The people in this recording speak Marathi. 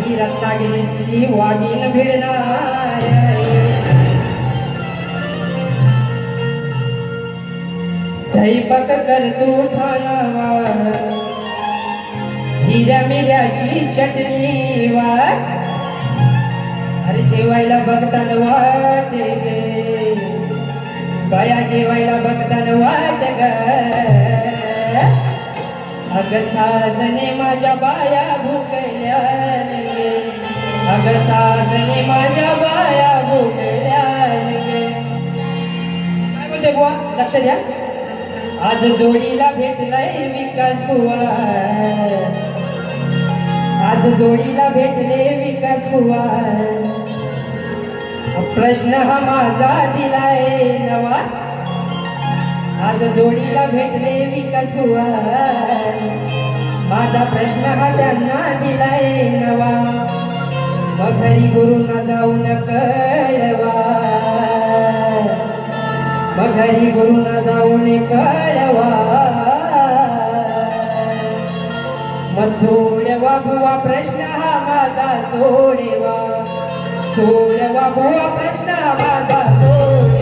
ही रत्नागिरीची वाघीण भिडणार स्वयंपाक करतो ठाणावा हिऱ्या मिऱ्याची चटणी वाट अरे जेवायला बघताना वाटे गे बाया जेवायला बघताना वाट ग अग साजने माझ्या बाया भुकल्या अग साजने माझ्या बाया भुकल्या काय बोलते बुवा लक्ष द्या आज जोडीला भेटलाय विकास बुवा आज जोडीला भेटले विकास बुवा प्रश्न हा माझा दिलाय नवा आज जोडीला भेटले विकास बुवा माझा प्रश्न हा त्यांना दिलाय नवा मग घरी गुरुना जाऊन कळवा मग घरी गुरुना जाऊन कळवा मग सोडवा बुवा प्रश्न हा माझा सोडवा सोडवा बुवा प्रश्न हा माझा सोडवा